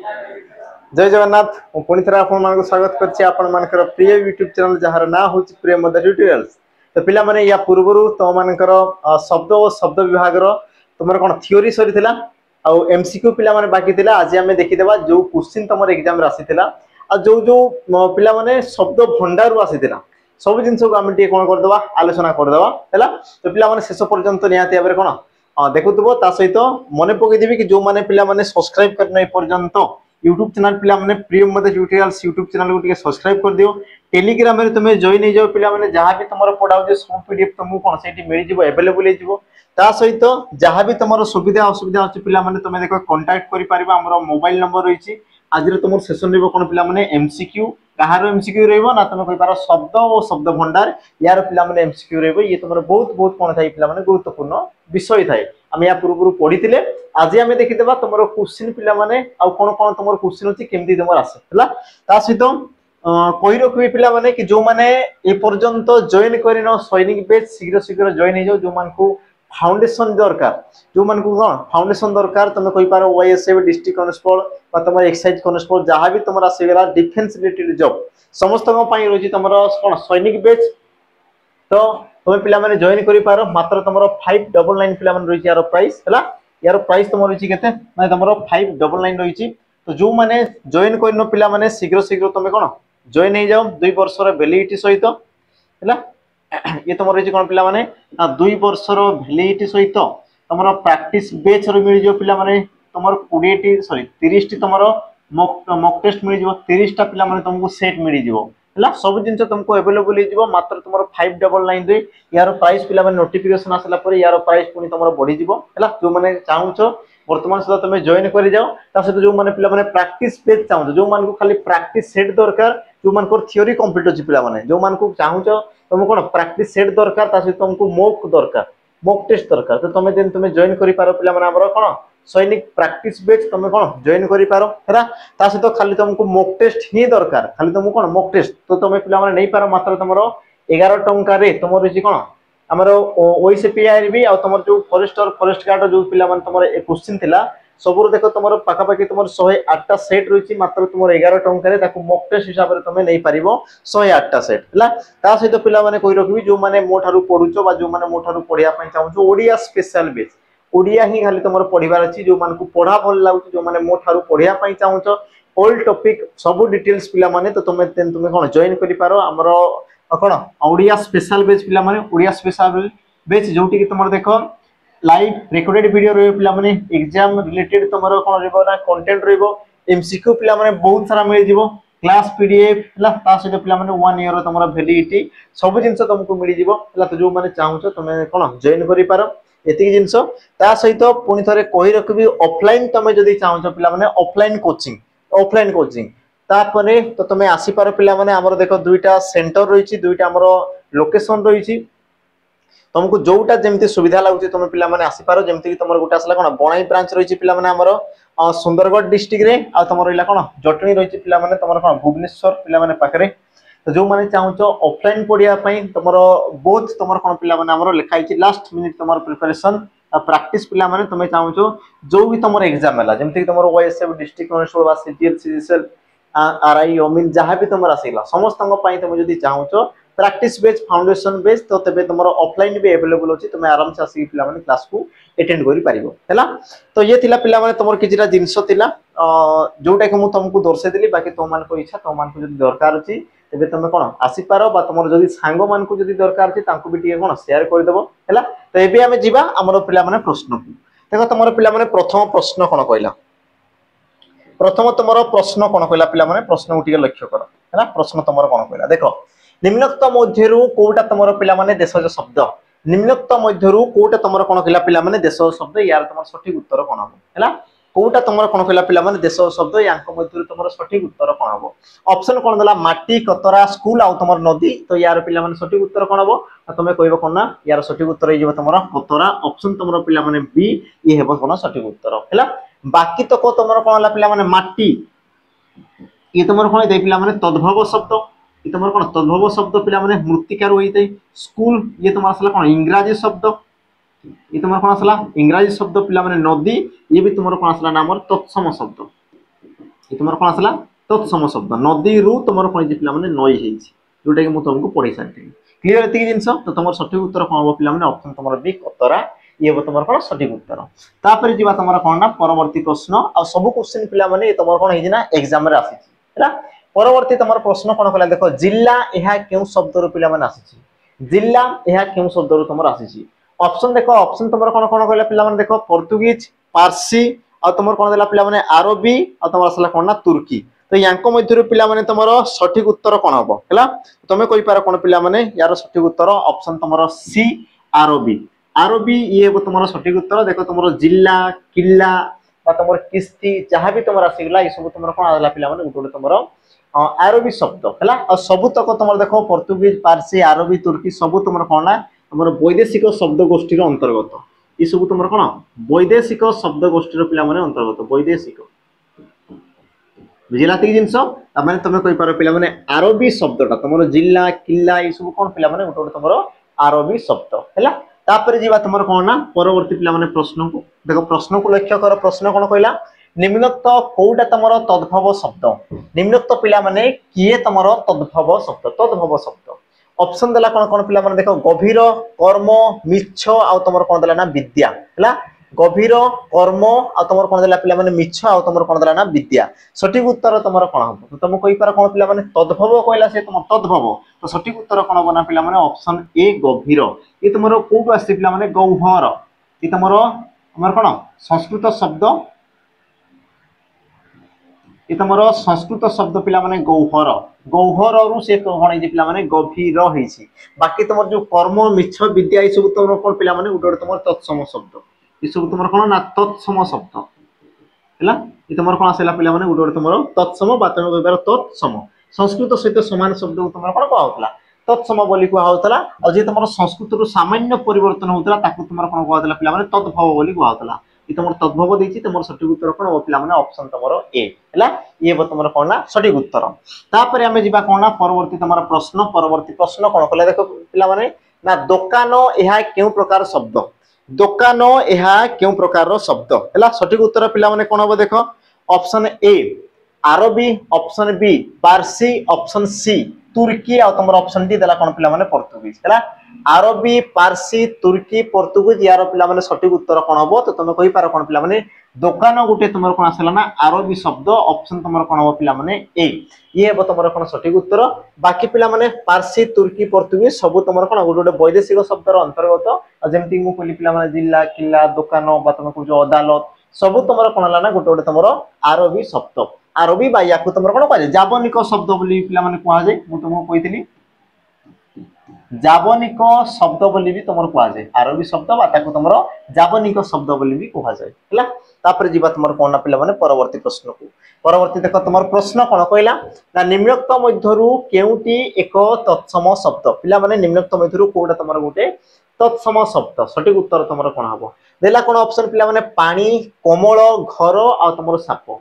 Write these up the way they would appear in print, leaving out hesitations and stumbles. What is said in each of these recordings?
जय जगन्नाथ पुणी थे आप स्वागत कर प्रिय यूट्यूब चैनल जार ना हूँ प्रिय मदर ट्यूटोरियल्स। तो पिला माने या पूर्व तुम मानकर शब्द और शब्द विभाग तुम कौन थ्योरी सरी एमसीक्यू पिला माने बाकी थिला। आज आम देखीदे जो क्वेश्चन तुम एग्जाम आसीला जो जो पिला माने शब्द भंडार आसीला सब जिन को आम कौन करदे आलोचना करदे है। तो पिला माने शेष पर्यंत निहाती भाव कौन देखुव ता सहित मन पकईदेवी कि जो मैंने पिला माने सब्सक्राइब करना पर्यंत यूट्यूब चैनल पिला माने प्रिय मदर ट्यूटोरियल्स यूट्यूब चैनल को सब्सक्राइब कर दियो। टेलीग्राम रे तुम जॉइन हो जाओ पिला माने जहां भी तुम पढ़ा हो सब पीडीएफ तुमको कौन से मिल जिवो अवेलेबल हो ता सहित जहां भी तुम सुविधा असुविधा अच्छे पिला माने तुम देखो कांटेक्ट करि परिबा। हमर मोबाइल नंबर रही आज तुम सेशन रही कौन पिला माने एमसीक्यू कहार एमसीक्यू रहिबो ना तुम कहि पारो शब्द और शब्द भंडार यार पिला माने एमसीक्यू रहिबो। ये तुम बहुत बहुत कौन थाई पिला माने गुरुत्वपूर्ण विषय थाए आम या पूर्व पढ़ी आज आम देखीदे तुम क्वेश्चन पिला माने आउ कौन कौन तुम क्वेश्चन अच्छी केमती तुम आसे ता सहित कही रखी पिला माने कि जो माने ए पर्यंत जॉइन करिनो सैनिक बैच शीघ्र शीघ्र जॉइन हो जाओ। जो मान को फाउंडेशन दरकार जो मान को कौन फाउंडेशन दरकार तुम कहि पारो ओएसएफ डिस्ट्रिक्ट कॉन्स्टेबल बा तुम एक्साइज कॉन्स्टेबल जहां भी तुम आसीगला डिफेंस रिलेटेड जॉब समस्त रही तुम कौन सैनिक बैच। तो तुम पिला माने जॉइन करि पारो मात्र तुम 599 पिला माने रही यार प्राइस है यार प्राइस तुम रही केते माने तुम 599 रही। तो जो माने जॉइन करनो पिला माने शीघ्र शीघ्र तुम कौन जॉइन हो जाओ 2 वर्षर वैलिडिटी सहित है। ये तुम रही कौन पिला माने 2 वर्षर वैलिडिटी सहित तुम प्रैक्टिस बैच मिल जाओ पिला माने तुम 20 सॉरी 30 तुम मॉक टेस्ट मिल जाओ 30टा पिला माने तुमको सेट मिल जाओ है। सब जिन तुमको अवेलेबल हो मात्र तुम 599 यार प्राइस पिला माने नोटिफिकेशन आसला पर यार प्राइस पुणी तुम बढ़ी है। जो मैंने चाहूच वर्तमान सुधा तुम जॉइन कर जाओ ता सहित जो मैंने पिला माने प्रैक्टिस पेज चाहूच जो मान को खाली प्रैक्टिस सेट दरकार जो मान को थ्योरी कंप्लीट अछि पिला माने जो मान को चाहूच तुम कौन प्रैक्टिस सेट दरकार ता सहित तुमको मॉक दरकार मॉक टेस्ट दरकार। तो तुम दिन तुम जॉइन करि पारो पिला माने हमर कौन सैनिक प्रैक्टिस बैच तुम कौन जॉइन करि पारो है। ता सहित खाली तुमको मॉक टेस्ट ही दरकार खाली तुमको कौन मॉक टेस्ट तो तुम पिला माने नहीं पारो मात्र तुमरो 11 टंका रे तुम रही कौन आमर ओएसपीआईआरबी आ तुम जो फॉरेस्टर फॉरेस्ट गार्ड जो पिला माने तुम क्वेश्चन थिला सब देख तुम पाखापाखि तुम 108टा सेट रही मात्र तुम 11 टंका मॉक टेस्ट हिसाब से तुम नहीं पार 108टा सेट है। ता सहित पिला माने कहि रखिबी जो माने मो ठारू पढुचो बा जो माने मो ठारू पढिया पई चाहूचो ओडिया स्पेशल बेस ओडिया ही खाली तुम पढ़ार अच्छी जो मान को पढ़ा भल लगुच जो मैंने मो ठारू पढ़िया पई चाहूचो ऑल टॉपिक सब डिटेल्स पिला माने तो तुम तुम कौन जॉइन करि पारो हमर कौन ओडिया स्पेशल बेच पिला माने ओडिया स्पेशल बेच जोटी कि तुम देख लाइव रिकॉर्डेड वीडियो रही पिला माने एग्जाम रिलेटेड तुम कौन रहिबो ना कंटेंट रहिबो एमसीक्यू पिला माने बहुत सारा मिल जिवो क्लास पीडीएफ है ता सहित पिला माने 1 ईयर तुम वैलिडिटी सब जिनस तुमको मिल जिवो है। तो जो माने चाहूचो तुम कौन जॉइन करि पारो एतिक जिनस ता सहित पुणी थे कही रखी ऑफलाइन तुम जदि चाहूच पिला माने ऑफलाइन कोचिंग तापरे तो तुम आसीपार पिला माने हमर देखो 2टा सेंटर रही 2टा हमर लोकेशन रही तुमको जोटा जमती सुविधा लगुच तुम पिला माने आसीपार जमती तुम गोटे आसला कौन बणाई ब्रांच रही पिला माने हमर सुंदरगढ़ डिस्ट्रिक्ट रे आ तुम रहिला कौन जटणी रही पिला माने तुम कौन भुवनेश्वर पिला माने पाखरे। तो जो मैंने चाहूच ऑफलाइन पढ़िया तुम बहुत तुम कौन पे लिखाई लास्ट मिनिट तुम प्रिपरेशन प्रैक्टिस पिला माने तुम चाहूच जो भी तुम एग्जाम है जमीक तुम OSF district constable CGL CGL RI अमीन जहाँ भी तुम आसला समस्त तुम जो चाहूच प्रैक्टिस बेच फाउंडेशन बेच तो तेज तुम ऑफलाइन भी अवेलेबल अच्छी तुम आराम से आसिक पिला माने क्लास को अटेंड करि पारिबो हैला। तो ये थिला पिला माने तुमर किछिटा जिंस थिला जोटा कि मु तुमको दर्शे देली बाकी तुम मान को इच्छा तुम मान को जदी दरकार अछि तेबे तुम कौन आसीपार तुम जदि सांग मान को जदि दरकार अछि तांको भी टिके कौन शेयर कर देबो हैला। तो एबे आमे जिबा हमर पिला माने प्रश्न को देखो तुमर पिला माने प्रथम प्रश्न कोन कहला प्रथम तुमर प्रश्न कोन कहला पिला माने प्रश्न को टिके लक्ष्य कर हैला। प्रश्न तुमर कोन कहला देखो निम्नोक्त मध्यरु कोटा तुमर पिला माने देशज शब्द निम्नोक्त मध्यरु कोटा तुमर कोन कहला पिला माने देशज शब्द यार तुमर सठिक उत्तर कोन हो हैला। कोटा तुम कौन कहला पिला माने देश शब्द या मध्य तुम सठिक उत्तर कौन हम ऑप्शन कौन देला माटी कतरा स्कूल आउ तुम नदी। तो यार पिला माने सठिक उत्तर कौन हम तुम कह कौन ना यार सठिक उत्तर हो तुम कतरा ऑप्शन तुम पिला माने बी ये हेबो कौन सठिक उत्तर है। बाकी तो को तुम कौन है पिला माने माटी ये तुम कौन होता है पिला माने तद्भव शब्द ये तुम कौन तद्भव शब्द पिला माने मृत्तिकार होता है। स्कूल ये तुम आसला कौन इंग्राजी शब्द ये तुम कौन आसला इंग्राजी शब्द पिला माने नदी ये भी तुम कौन आसला नाम तत्सम शब्द ये तुम कौन आसला तत्सम शब्द नदी रु तुम कौन पिला माने नई हेछि जोटा कि मु तुमको पढ़ी सारथि क्लियर एति जिंस तो तुम सठिक उत्तर कौन हो पिला माने ऑप्शन तुम बी कतरा ये वो तुम कौन सठिक उत्तर तापर जीवा तुम कौन ना परवर्ती प्रश्न आ सब क्वेश्चन पिला माने तुम कौन हेछि ना एग्जाम रे आसी हैला परवर्ती तुम प्रश्न कौन कहला देखो जिल्ला एहा केउ शब्द रो पिला माने आसी जिल्ला एहा केउ शब्द रो तुम आसी ऑप्शन देखो ऑप्शन तुम कौन कौन कहला पिला माने देखो पोर्तुगीज पारसी आ तुम कौन देला पिला माने अरबी आ तुम आसला कौन ना तुर्की तो यांको मध्यरु पिला माने तुमरो सठिक उत्तर कोन हबो हैला तमे कहि पार कोन पिला माने यार सठिक उत्तर ऑप्शन तुमरो सी अरबी अरबी ये हबो तुमरो सठिक उत्तर देखो तुमरो जिल्ला किल्ला बा तुमरो किस्ती जहां भी तुमरा आसीगला ई सब तुमरो कोन आला पिला माने उठोले तुमरो अरबी शब्द हैला आ सब तक तुमरो देखो पोर्तुगीज पारसी अरबी तुर्की सब तुमरो कोन ना तुमरो वैदेशिक शब्द गोष्ठीर अंतर्गत ई सब तुमरो कोन वैदेशिक शब्द गोष्ठीर पिला माने अंतर्गत वैदेशिक बुझिला ती जिंस माने तुम कहि पारो पिला माने अरबी शब्दटा तुमरो जिल्ला किल्ला ई सब कोन पिला माने उठोले तुमरो अरबी शब्द हैला तापर जीवा तुमरो कोन ना परवर्ती पिला माने प्रश्न को देखो प्रश्न को लक्ष्य करो प्रश्न कोन कहला निम्नोक्त कोउटा तुमरो तद्भव शब्द निम्नोक्त पिला माने किए तुमरो तद्भव शब्द ऑप्शन देला कोन कोन पिला माने देखो गभीर कर्म मिच्छ आ तुमरो कोन देला ना विद्या हैला गभीर कर्म आ तुमरो कोन देला पिला माने मिच्छ आ तुमरो कोन देला ना विद्या सठिक उत्तर तुमरो कोन हबो तो तुम कहि पार कोन पिला माने तद्भव कहला से तुम तद्भव तो सठिक उत्तर कोन बना पिला माने ऑप्शन ए गभीर ये तुमरो कोउ आसी पिला माने गौहर ये तुमरो हमर कोन संस्कृत शब्द ये तुमरो संस्कृत शब्द पिला माने गौहर गौहर रु से कोन जे पिला माने गभीर हेछि बाकी तुमर जो कर्म मिच्छ विद्या ई सब तुमरो कोन पिला माने उडोड तुमर तत्सम शब्द ई सब तुमर कोन ना तत्सम शब्द हैला ई तुमर कोन आसेला पिला माने उडोड तुमरो तत्सम बा तुम कहबार तत्सम संस्कृत सहित समान शब्द तुमर कोन कहउतला तत्सम बोली कहउतला आ जे तुमर संस्कृत रु सामान्य परिवर्तन होतला ताकू तुमर कोन कहउतला पिला माने तद्भव बोली कहउतला ई तुमर तद्भव देछि तुमर सठिक उत्तर कोन हो पिला माने ऑप्शन तुमर ए हैला ये बो तुमर कोन ना सठिक उत्तर तापर हमें जिबा कोन ना परवर्ती परवर्ती प्रश्न कोन कहला देखो पिला माने ना दुकान एहा केउ प्रकार शब्द दुकान एहा केउ प्रकार रो शब्द हैला सठिक उत्तर पिला माने कोन हो देखो ऑप्शन ए अरबी option B Parsi option C तुर्की आ तुमर ऑप्शन डी देला कोन पिला माने पोर्तुगीज हैला अरबी पारसी तुर्की पोर्तुगीज यार पिला माने सठिक उत्तर कोन हबो तो तुम कहि पारो कोन पिला माने दुकान गुटे तुमर कोन आसला ना अरबी शब्द ऑप्शन तुमर कोन हो पिला माने ए ये हबो तुमर कोन सठिक उत्तर बाकी पिला माने पारसी तुर्की पोर्तुगीज सब तुमर कोन गुटे वैदेशिक शब्द रो अंतर्गत जेमति मु कहली पिला माने जिल्ला किल्ला दुकान बा तुम को जो अदालत सब तुमर कोन ला ना गुटे तुमर अरबी शब्द अरबी बा याकू तुमर कोन कहले जावनिक शब्द बोली पिला माने कोआ जाय मु तुमको कहितली जावनिक शब्द बोली भी तुमर कोआ जाय अरबी शब्द बा ताको तुमर जावनिक शब्द बोली भी कोआ जाय हैला तापर जीवा तुमर कोन ना पिला माने परवर्ती प्रश्न को परवर्ती देखो तुमर प्रश्न कोन कहला ना निम्नोक्त मध्यरु केउटी एक तत्सम शब्द पिला माने निम्नोक्त मध्यरु कोडा तुमर गुटे तत्सम शब्द सठिक उत्तर तुमर कोन हबो देला कोन ऑप्शन पिला माने पानी कोमल घर आ तुमर साप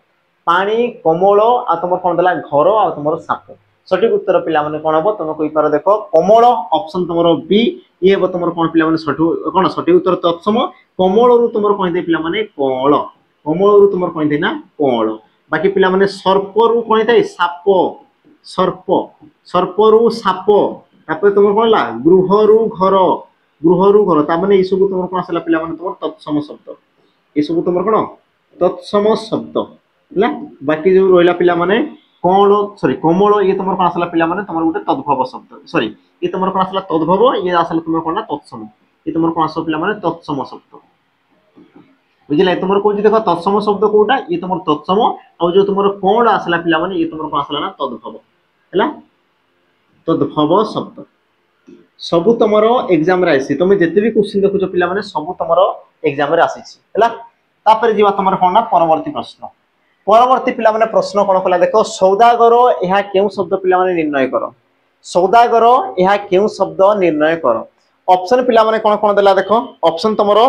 पानी कोमल आ तुमर कोन देला घर आ तुमर साप सठिक उत्तर पिला माने कोन हबो तुम कहि पारो देखो कोमल ऑप्शन तुमरो बी ये हबो तुमर कोन पिला माने सठिक उत्तर तत्सम कोमल रु तुमर कोन दे पिला माने कोमल रु तुमर कोन दे ना कोमल बाकी पिला माने सर्प रु कोन दे साप सर्प रु साप तापर तुमर कोन ला गृह रु घर ता माने ई सब तुमर कोन आसला पिला माने तुमर तत्सम शब्द ई सब तुमर कोन तत्सम शब्द हैला बाकी जो रोइला पिला माने कोण सॉरी कोमल ये तुमर कोन आसला पिला माने तुमर गुटे तद्भव शब्द सॉरी ये तुमर कोन आसला तद्भव ये आसला तुमर कोन ना तत्सम ये तुमर कोन आसला पिला माने तत्सम शब्द बुझिला तुमर को जे देखो तत्सम शब्द कोटा ये तुमर तत्सम और जो तुमर कोण आसला पिला माने ये तुमर कोन आसला ना तद्भव हैला तद्भव शब्द सब तुमर एग्जाम रे आसी तुम जते भी क्वेश्चन देखो पिला माने सब तुमर एग्जाम रे आसी छी हैला तापर जीवा तुमर कोन ना परवर्ती पिला माने प्रश्न कोन कला देखो सौदागर एहा केउ शब्द पिला माने निर्णय करो सौदागर एहा केउ शब्द निर्णय करो ऑप्शन पिला माने कोन कोन देला देखो ऑप्शन तुमरो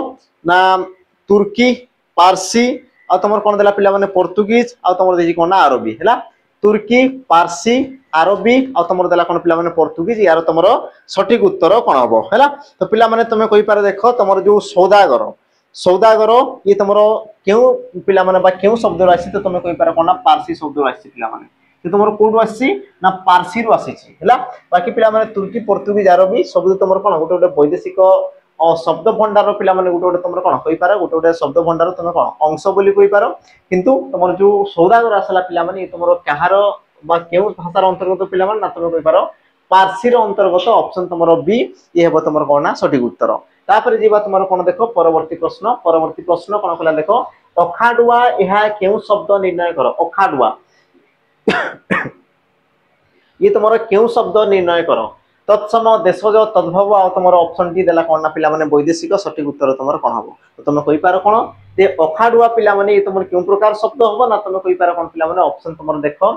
ना तुर्की पारसी आ तुमर कोन देला पिला माने पोर्तुगीज आ तुमर देजी कोन ना अरबी हैला तुर्की पारसी अरबी आ तुमर देला कोन पिला माने पोर्तुगीज यार तुमरो सठिक उत्तर कोन हबो हैला तो पिला माने तुमे कहि पारे देखो तुमर जो सौदागर ये तुम क्यों पिला माने बा क्यों शब्द आसी तो तुम कहि पार कोन ना पारसी शब्द आसी पिला माने कि तुम कोड आसी ना पारसी रु आसी हैला बाकी पिला माने तुर्की पोर्तुगीज आरबी सब तुम कोन गोटे गोटे वैदेशिक शब्द भंडार पिला माने गोटे गोटे तुम कोन कहि पार गोटे गोटे शब्द भंडार तुम कोन अंश बोली कहि पार किंतु तुम जो सौदागर आसला पिला माने तुम कहार बा क्यों भाषार अंतर्गत पिला माने ना तुम कहि पार पारसी रो अंतर्गत ऑप्शन तुम बी ये हेबो तुम कोन ना सठिक उत्तर तापर जीवा तुम कोन देखो परवर्ती प्रश्न कोन कला देखो अखाडुआ यह क्यों शब्द निर्णय कर अखाडुआ ये तुम क्यों शब्द निर्णय कर तत्सम देशज तद्भव आ तुम ऑप्शन टी देला कोन ना पिला माने वैदेशिक सठिक उत्तर तुम कोन हबो तो तुम कहि पार कोन जे अखाडुआ पिला माने ये तुम क्यों प्रकार शब्द हबो ना तुम कहि पार कोन पिला माने ऑप्शन तुम देखो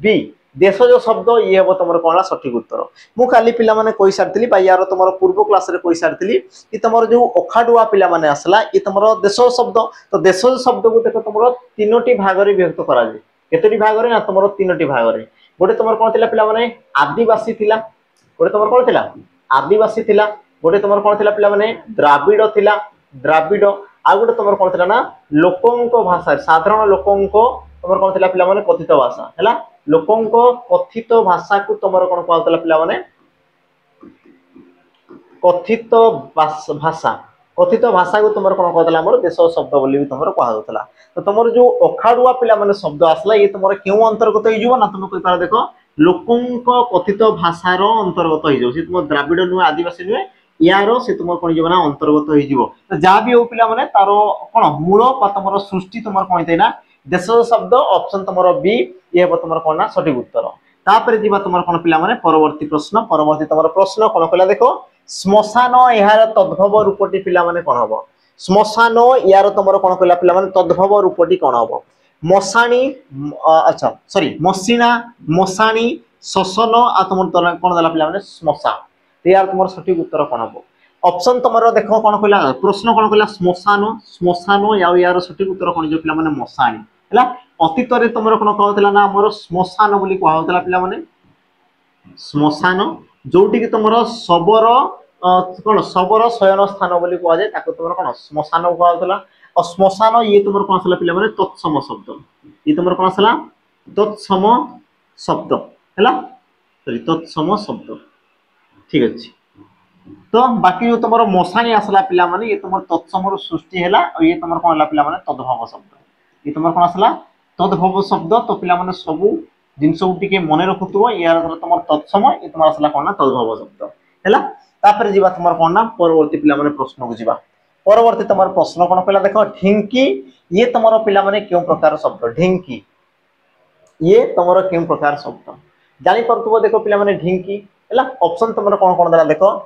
बी देशज शब्द ये हबो तुम कोन सठिक उत्तर मु खाली पिला माने कहि सारतली बा यार तुम पूर्व क्लास रे कहि सारतली कि तुम जो अखाडुआ पिला माने आसला ये तुम देशज शब्द तो देशज शब्द को देखो तुम तीनोटी भाग रे विभक्त करा जाय केतोटी भाग रे ना तुम तीनोटी भाग रे गोटे तुम कोन थिला पिला माने आदिवासी थिला गोटे तुम कोन थिला आदिवासी थिला गोटे तुम कोन थिला पिला माने द्राविड थिला द्राविड आ गोटे तुम कोन थिला ना लोकंको भाषा साधारण लोकंको तुम कोन थिला पिला माने कथित भाषा हैला लोकंको कथित भाषा को तुम कोन कहतला पिला माने कथित भाषा को तुम कोन कहतला हमर देश शब्द बोली भी तुम कहतला तो तुम जो अखाडुआ पिला माने शब्द आसला ये तुम क्यों अंतर्गत हो जीवो ना तुम कहि पार देखो लोकंको कथित भाषार अंतर्गत हो जीवो से तुम द्राविड नु आदिवासी नु यार से तुम कोन जीवो ना अंतर्गत हो जीवो तो जा भी हो पिला माने तारो कोन मूल पा तुम सृष्टि तुम कोन होइते ना देश शब्द ऑप्शन तुम बी ये हे तुम कोन ना सठिक उत्तर तापर जीवा तुम कोन पिला माने परवर्ती प्रश्न तुम प्रश्न कोन कहला देखो श्मशान यार तद्भव रूपटी पिला माने कोन हबो श्मशान यार तुम कोन कहला पिला माने तद्भव रूपटी कोन हबो मशाणी अच्छा सॉरी मसिना मशाणी श्मशान आ तुम कोन देला पिला माने श्मशान यार तुम सठिक उत्तर कोन हबो ऑप्शन तुम देखो कोन कहला प्रश्न कोन कहला श्मशान यार सठिक उत्तर कोन जो पिला माने मशाणी हैला अतीत रे तुम कोन कहतला ना हमर श्मशान बोली कहतला पिला माने श्मशान जोटी कि तुम शबर कौन शबर शयन स्थान बोली कह जाए ताको तुम कौन श्मशान कहतला और श्मशान ये तुम कौन आसला पिला माने तत्सम शब्द ये तुम कौन आसला तत्सम शब्द हैला सॉरी तत्सम शब्द ठीक अछि तो बाकी जो तुम मशाणी आसला पिला माने ये तुम तत्सम सृष्टि हैला और ये तुम कौन पिला माने तद्भव शब्द ये तुम कौन आसला तद्भव शब्द तो पिला माने सबु जिनस टिके मन रखुथो यार तुम तत्सम ये तुम आसला कौन ना तद्भव शब्द हैला तापर जीवा तुम कौन ना परवर्ती पिला माने प्रश्न को जीवा परवर्ती तुम प्रश्न कौन कहला देखो ढिंकी ये तुम पिला माने क्यों प्रकार शब्द ढिंकी ये तुम क्यों प्रकार शब्द जानि परथुबो देखो पिला माने ढिंकी हैला ऑप्शन तुम कौन कौन देला देखो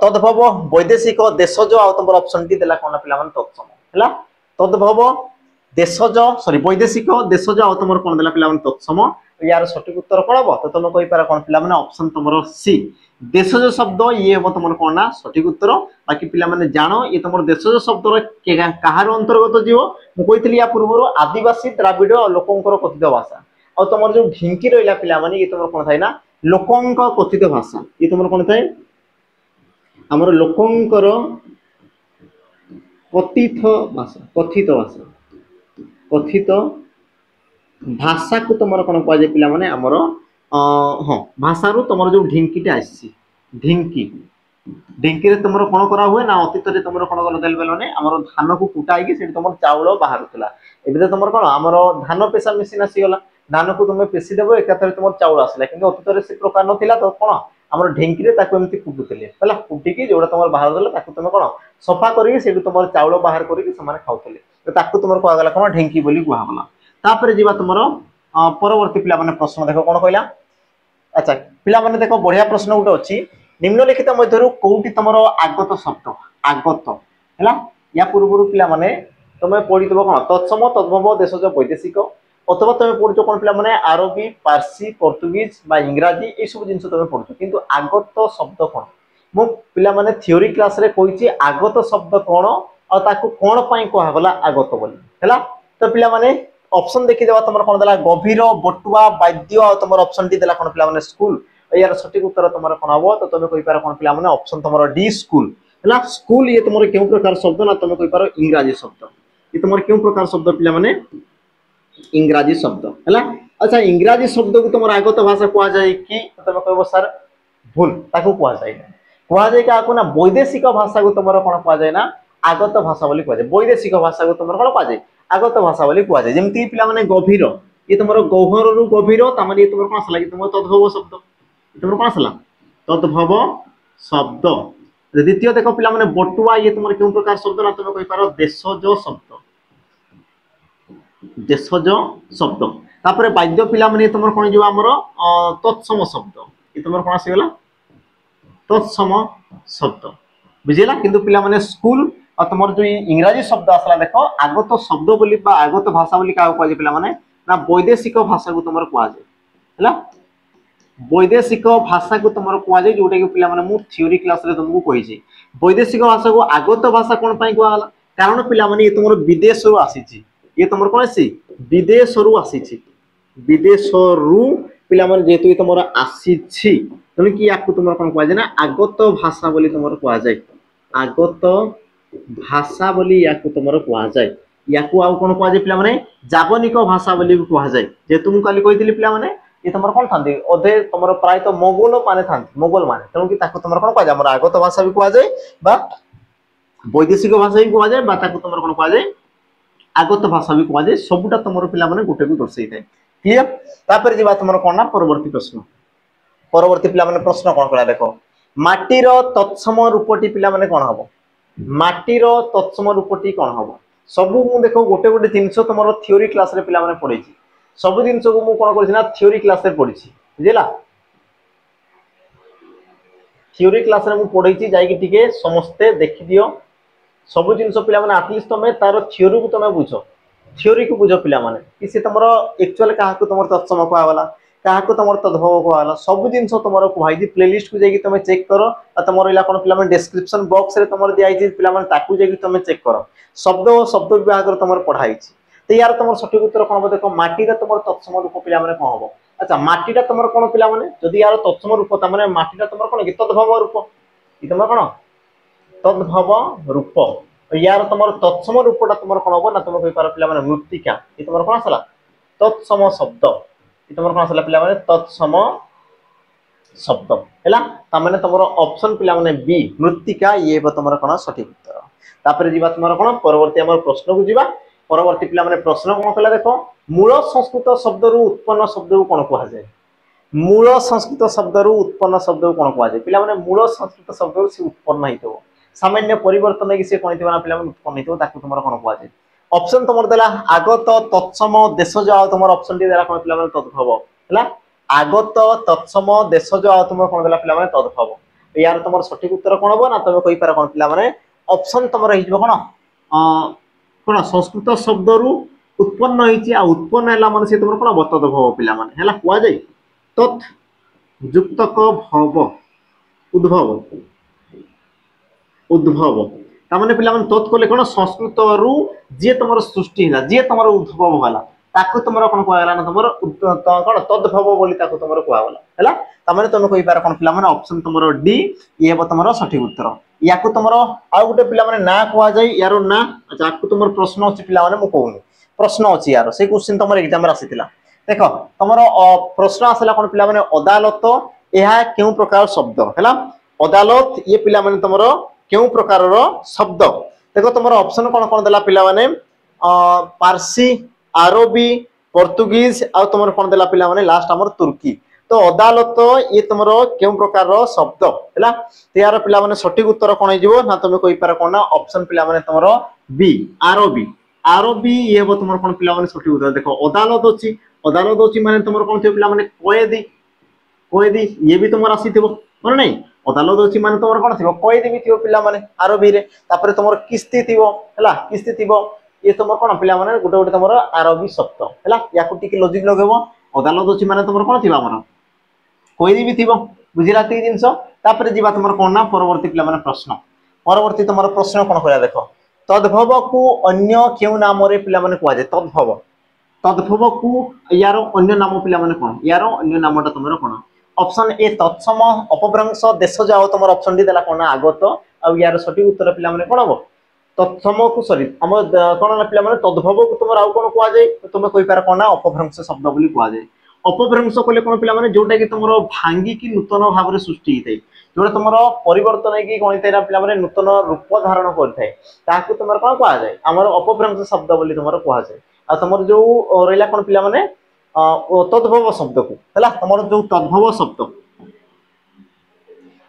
तद्भव वैदेशिक देशज आ तुम ऑप्शन टी देला कौन पिला माने तत्सम हैला तद्भव देशज सॉरी वैदेशिक देशज आ तुम कौन देला पिला माने तत्सम यार सठिक उत्तर कौन हम तो तुम कहि पार कौन पिला माने ऑप्शन तुम सी देशज शब्द ये हम तुम कौन ना सठिक उत्तर बाकी पिला माने जानो ये तुम देशज शब्द कहार अंतर्गत जीव मु कहितली या पूर्व आदिवासी द्राविड लोकंकर कथित भाषा और तुम जो ढिंकी रहिला पिला माने ये तुम कौन थाई ना लोकंक कथित भाषा ये तुम कौन थाई हमर लोकंकर कथित भाषा को तुम कौन कह जाए पिला माने हमर हाँ भाषा रू तुम जो ढिंकीटा आसी ढिंकी ढिंकी रे तुम कौन करा हुए ना अतीत रे तुम कौन कर देलने हमर धान को कुटाई से तुम चाउल बाहरुला एबे तुम कौन हमर धान पेशा मेसीन आसीगला धान को तुम पेशी देव एकाथरे तुम चाउल आसला कि अतीत रे से प्रकार नथिला तो कौन हमर ढिंकी रे ताको एमती कुटुतले हला कुटिकी जोडा तुम बाहर देला ताको तुम कौन सफा करी से तुम चाउल बाहर करी समाने खाउतले तो ताको तुम कह गला कौन ढिंकी बोली कहला तापर जीवा तुम परवर्ती पिला माने प्रश्न देखो कौन कहला अच्छा पिला माने देखो बढ़िया प्रश्न गोटे अच्छी निम्नलिखित मध्यरु कोउटी तुम आगत शब्द आगत हैला या पूर्व पिला माने तुम पढ़ी देबो कौन तत्सम तद्भव देशज वैदेशिक अथवा तुम पढ़ुछ कौन पिला माने अरबी पारसी पोर्तुगीज बा इंग्राजी ए सब जिंस तुम पढ़ुछ किंतु आगत शब्द कौन मु पिला माने थ्योरी क्लास रे कहिछि आगत शब्द कौन और ताकू कौन पई कहा गला आगत बोली हैला तो पिला माने ऑप्शन देखि देबा तुम कौन देला गभीर बटुआ वाद्य और तुम ऑप्शन टी देला कौन पिला माने स्कूल यार सठिक उत्तर तुम कौन हबो तो तुम कहि पार कौन पिला माने ऑप्शन तुम डी स्कूल है स्कूल ये तुम क्यों प्रकार शब्द ना तुम कही पार इंग्राजी शब्द ये तुम क्यों प्रकार शब्द पिला माने इंग्राजी शब्द है। अच्छा इंग्राजी शब्द को तुम आगत भाषा कह जाए कि तुम कह सर भूल ताको कह जाए कह जाए क्या ना वैदेशिक भाषा को तुम कौन कह जाए ना आगत भाषा बोली कह जाए वैदेशिक भाषा को तुम कौन कह जाए आगत भाषा बोली कह जाए जमी पिला माने गभीर ये तुम गौहर रु गभीर तमें ये तुम कौन आसला कि तुम तद्भव शब्द तुम कौन आसला तद्भव शब्द। द्वितीय देख पिला माने बटुआ ये तुम क्यों प्रकार शब्द ना तुम कही पार देशज शब्द देशज शब्द। तापर बाद्य पिला माने तुम कौन जो आमर तत्सम शब्द ये तुम कौन आसीगला तत्सम शब्द बुझेगा किंतु पिला माने स्कूल और तुम जो इंग्राजी शब्द आसला देख आगत शब्द बोली बा आगत भाषा बोली क्या कह पिला माने ना वैदेशिक भाषा को तुम कह जाए वैदेशिक भाषा को तुम कह जाए जोटा कि पिला माने मु थ्योरी क्लास रे तुमको कही वैदेशिक भाषा को आगत भाषा कौन पाई कहला कारण पिला माने ये तुम विदेश रु आसी ये तुम कौन आसी विदेश रु आसी विदेश रु पिला माने जेतु तुम आसी तेणु कि या तुम कौन कह जाए ना आगत भाषा बोली तुम कह जाए आगत भाषा बोली या तुम कह जाए या कौन कह जाए पिला माने जावनिक भाषा बोली कह जाए जेतु मु काली कही पिला माने ये तुम कौन था अधे तुम प्राय तो मोगल माने था मोगल माने तेणु कि तुम कौन कह जाए आगत भाषा भी कह जाए वैदेशिक भाषा भी कह जाए तुम कौन कह जाए आगत भाषा भी कह जाए सबुटा तुम पिला माने गोटे को दर्शाई थाए क्लियर। तापर जी तुम कौन ना परवर्ती प्रश्न परवर्ती पिला माने प्रश्न कौन कला देख माटीर तत्सम रूपटी पिला माने कौन हम माटीर तत्सम रूपटी कौन हम सबू मु देख गोटे गोटे जिनस तुम थ्योरी क्लास रे पिला माने पढ़ी सब जिन को मु कौन कर थ्योरी क्लास रे पढ़ी बुझेगा थ्योरी क्लास रे मु पढ़ी जाइए समस्ते देखी दियो सब जिन पिला माने एटलिस्ट तुम तार थ्योरी को तुम बुझ थ्योरी को बुझ पिला माने कि से तुम एक्चुअल क्या तुम तत्सम कहला क्या तुम तद्भव कहला सब जिन तुम कही प्लेलिस्ट को जाकि तुम चेक कर तुम रहा कौन पिला डिस्क्रिप्शन बॉक्स रे तुम दिखाई पिला तुम चेक कर शब्द और शब्द विभाग तुम पढ़ाई तो यार तुम सठिक उत्तर कौन हम देख माटीर तुम तत्सम रूप पिला माने कौन हम अच्छा माटीटा तुम कौन पिला माने जदि यार तत्सम रूप तमें माटीटा तुम कौन कि तद्भव रूप तुम कौन तद्भव रूप यार तुम तत्सम रूपटा तुम कौन हम ना तुम कही पार पिला माने मृत्तिका ये तुम कौन आसला तत्सम शब्द ये तुम कौन आसला पिला माने तत्सम शब्द है तमें तुम ऑप्शन पिला माने बी मृत्तिका ये तुम कौन सठिक उत्तर। तापर जीवा तुम कौन परवर्ती आम प्रश्न को जीवा परवर्ती पिला माने प्रश्न कौन कला देख मूल संस्कृत शब्द रु उत्पन्न शब्द को कौन कह जाए मूल संस्कृत शब्द रु उत्पन्न शब्द को कौन कह जाए पिला माने मूल संस्कृत शब्द रु से उत्पन्न होइतो सामान्य परिवर्तन कि से कोन हेतु ना पिला माने उत्पन्न होइतो ताकू तुम कौन कह जाए ऑप्शन तुम देला आगत तत्सम देशज आ तुम ऑप्शन टी देला कौन पिला माने तद्भव है आगत तत्सम देशज आ तुम कौन देला पिला माने तद्भव यार तुम सठिक उत्तर कौन हो ना तुम कहि पार कौन पिला माने ऑप्शन तुम रही कौन कौन संस्कृत शब्द रु उत्पन्न होती उत्पन्न है माने से तुम कौन हम तद्भव पिला माने है कह जाए तत् युक्तक भव उद्भव उद्भव तामाने पिला माने तत् कले कौन संस्कृत रु जे तुम सृष्टि है जे तुम उद्भव होला ताको तुम कौन कहला ना तुम कौन तद्भव बोली ताको तुम कहला है तमें तुम कहि पार कौन पिला माने ऑप्शन तुम डी ये तुम सठिक उत्तर या तुम आउ गोटे पिला माने ना कह जाए यार ना अच्छा तुम प्रश्न अच्छी पिला माने मु कहूनी प्रश्न अच्छी यार से क्वेश्चन तुम एग्जाम रे आसीतिला देख तुम प्रश्न आसला कौन पिला माने अदालत यह क्यों प्रकार शब्द है अदालत ये पिला माने तुम क्यों प्रकार शब्द देख तुम ऑप्शन कौन कौन देला पिला माने पारसी आरबी पोर्तुगीज आ तुम कौन देला पिला माने लास्ट हमर तुर्की तो अदालत ये तुम क्यों प्रकार शब्द है यार पिला माने सठिक उत्तर कौन हो ना तुम कहि पार कौन ऑप्शन पिला माने तुम बी आरबी आरबी ये तुम कौन पिला माने सठिक उत्तर देख अदालत अच्छी माने तुम कौन थी पिला माने कैदी ये भी तुम आसी मन नहीं अदालत अच्छी माने तुम कौन थी कैदी भी थी पिला माने आरबी रे तापर तुम किस्ती थी है किस्ती थी ये तुम कौन पिला माने गोटे गोटे तुम आरबी शब्द है या टिके लॉजिक लगेब अदालत अच्छी माने तुम कौन थी आमर कैदी भी थी बुझिला ती जिनस तापर जीवा तुम कौन ना परवर्ती पिला माने प्रश्न परवर्ती तुम प्रश्न कौन करा देख तद्भव को अन्य क्यों नाम रे पिला माने कह जाए तद्भव को यार अन्य नाम पिला माने कौन यार अन्य नामटा तुम कौन ऑप्शन ए तत्सम अपभ्रंश देशज आ तुम ऑप्शन डी देला कौन आगत आ यार सठिक उत्तर पिला माने कोन हो तत्सम को सॉरी हम कोन ना पिला माने तद्भव को तुमर आउ कोन कुआ जाय तुम कहि पार कोन ना अपभ्रंश शब्द बोली कुआ जाय अपभ्रंश कले कोन पिला माने जोटा कि तुमर भांगी की नूतन भाव रे सृष्टि हितै जोटा तुमर परिवर्तन है कि कोन तेरा पिला माने नूतन रूप धारण करथाय ताकू तुमर कोन कुआ जाय हमर अपभ्रंश शब्द बोली तुमर कुआ जाय आ तुमर जो रहला कोन पिला माने तद्भव शब्द को हला तुमर जो तद्भव शब्द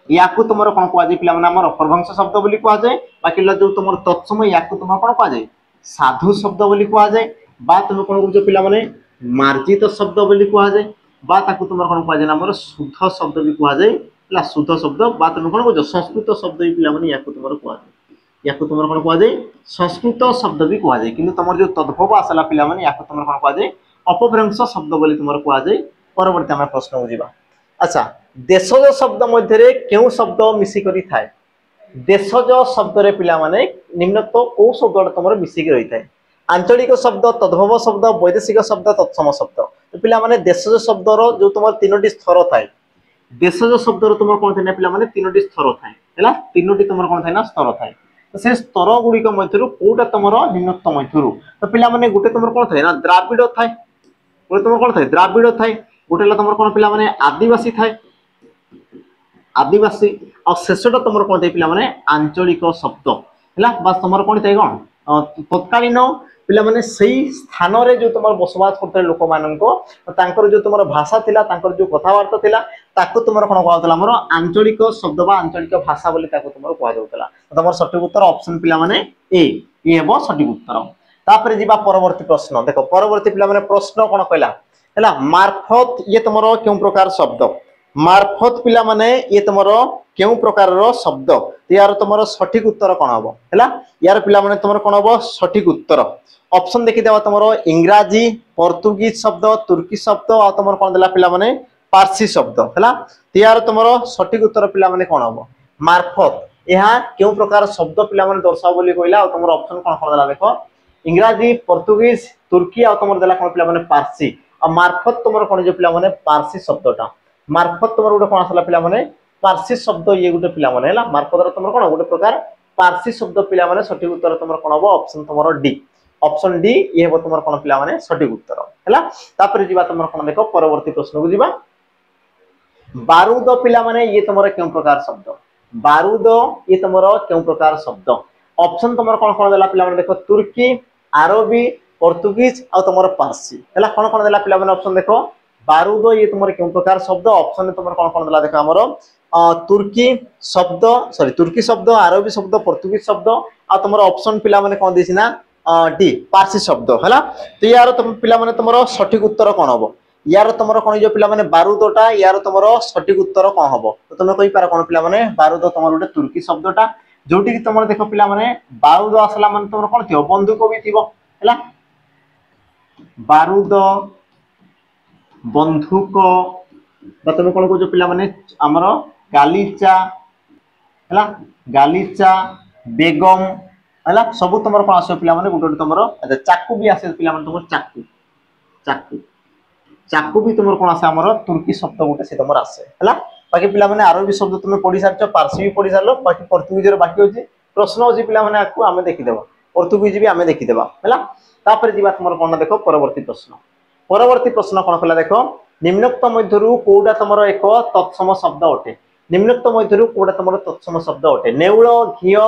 याकू तुमर कोन कुआ जाय पिला माने हमर अपभ्रंश शब्द बोली कुआ जाय बाकी जो तुमर तत्सम याकू तुमर कोन कुआ जाय साधु शब्द बोली कुआ जाय बा तुम कोन करजो पिला माने मार्जित शब्द बोली कुआ जाय बा ताकू तुमर कोन कुआ जाय हमर शुद्ध शब्द भी कुआ जाय हला शुद्ध शब्द बा तुम कोन करजो संस्कृत शब्द भी पिला माने याकू तुमर कुआ जाय याकू तुमर कोन कुआ जाय संस्कृत शब्द भी कुआ जाय किंतु तुमर जो तद्भव आसला पिला माने याकू तुमर कोन कुआ जाय अपभ्रंश शब्द बोली तुमर कुआ जाय परवर्ती हम प्रश्न बुझिबा अच्छा देशज शब्द मध्य क्यों शब्द मिसी करी थाए देशज शब्द रे पिला माने निम्नलिखित को शब्द तुमर मिसी रही थाए आंचलिक शब्द तद्भव शब्द वैदेशिक शब्द तत्सम शब्द तो पिला माने देशज शब्द रो जो तुमर तीनोटी स्तर थाए देशज शब्द रो तुमर कोन थाए पिला माने तीनोटी स्तर थाए हैला तीनोटी तुमर कोन थाए ना स्तर थाए तो से स्तर गुडी को मध्यरु कोटा तुमर निम्नलिखित मध्यरु तो पिला माने गुटे तुमर कोन थाए ना द्राविड थाए गुटे तुमर कोन थाए द्राविड थाए गोटे तुम कौन पिला माने आदिवासी थाए आदिवासी और शेषटा तुम कौन थे पिला माने आंचलिक शब्द है बस तुम कौन थे कौन तत्कालीन पिला माने सही स्थान रे जो तुम बसवास करते लोक माननको तांकर जो तुम भाषा थिला तांकर जो कथावार्ता थिला ताको तुम कौन कहउतला हमर आंचलिक शब्द बा आंचलिक भाषा बोली ताको तुम कह जाउतला तुम सठिक उत्तर ऑप्शन पिला माने ए ये हेबो सठिक उत्तर तापर जीवा परवर्ती प्रश्न देखो परवर्ती पिला माने प्रश्न कोन कहला हैला मार्फत ये तुमरो क्यों प्रकार शब्द मार्फत पिला माने ये तुमरो क्यों प्रकार रो शब्द यार तुमरो सठिक उत्तर कोन हबो हैला यार पिला माने तुमरो कोन हबो सठिक उत्तर ऑप्शन देखि देबा तुमरो इंग्रजी पोर्तुगीज शब्द तुर्की शब्द आ तुमरो कोन देला पिला माने पारसी शब्द हैला यार तुमरो सठिक उत्तर पिला माने कोन हबो मार्फत यहां क्यों प्रकार शब्द पिला माने दर्शाओ बोली कहला आ तुमरो ऑप्शन कोन कोन देला देखो इंग्रजी पोर्तुगीज तुर्की आ तुमरो देला कोन पिला माने पारसी और मार्फत तुम कौन जो पिला माने पारसी शब्दटा मार्फत तुम गोटे कौन आसला पिला माने पारसी शब्द ये गोटे पिला माने हैला मार्फत तुम कौन गोटे प्रकार पारसी शब्द पिला माने सठिक उत्तर तुम कौन हबो ऑप्शन तुमरो डी ऑप्शन डी ये हेबो तुम कौन पिला माने सठिक उत्तर हैला तापर जीवा तुम कौन देखो परवर्ती प्रश्न को जीवा बारूद पिला माने ये तुमरो क्यों प्रकार शब्द बारूद ये तुमरो क्यों प्रकार शब्द ऑप्शन तुम कौन कौन देला पिला माने देखो तुर्की अरबी पोर्तुगीज और तुम पारसी है कौन कौन देला पिला माने ऑप्शन देखो बारूद ये तुम क्यों प्रकार शब्द ऑप्शन तुम कौन कौन देला देखो हमरो तुर्की शब्द सॉरी तुर्की शब्द अरबी शब्द पोर्तुगीज शब्द आ तुम ऑप्शन पिला माने कौन देसी ना डी पारसी शब्द हैला तो यार तुम पिला माने तुमरो सठिक उत्तर कौन हबो यार तुमरो कौन जो पिला माने बारूदटा यार तुमरो सठिक उत्तर कौन हबो तो तुम कहि पार कौन पिला माने बारूद तुमरो गोटे तुर्की शब्दटा जोटी कि तुम देखो पिला माने बारूद आसला माने तुमरो कौन थियो बंदूक भी थिबो हैला बारूद बंधुक तुम कौन कह पिला माने आमर गालीचा है गालीचा बेगम है सब तुम कौन आस पिला माने गोटे तुम चाकू भी आसे पिला माने तुम चाकू चाकू चाकू भी तुम कौन आसे आमर तुर्की शब्द गोटे से तुम आसे है बाकी पिला माने अरबी शब्द तुम पढ़ी सारछ पारसी भी पढ़ी सारल बाकी पोर्तुगीज बाकी होची प्रश्न होची पिला माने आकु आमे देखि देबा पोर्तुगीज भी आमे देखि देबा हैला तापर जीवा तुम कौन देखो परवर्ती प्रश्न कौन कला देखो निम्नलिखित मध्यरु कोडा तुमरो एक तत्सम शब्द अटे निम्नलिखित मध्यरु कोडा तुमरो तत्सम शब्द अटे नेउळ घियो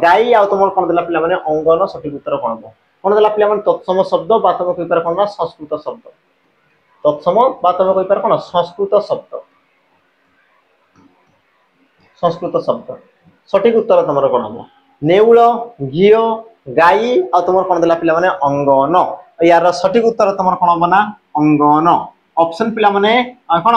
गाई आ तुमरो कौन देला पिला माने अंगन सठिक उत्तर कौन हो कौन देला पिला माने तत्सम शब्द बा तुम कहि पार कौन ना संस्कृत शब्द तत्सम बा तुम कहि पार कौन संस्कृत शब्द सठिक उत्तर तुमरो कौन हो नेउळ घियो गाई आ तुम कौन देला पिला माने अंगन यार सठिक उत्तर तुम कौन हम ना अंगन ऑप्शन पिला माने कौन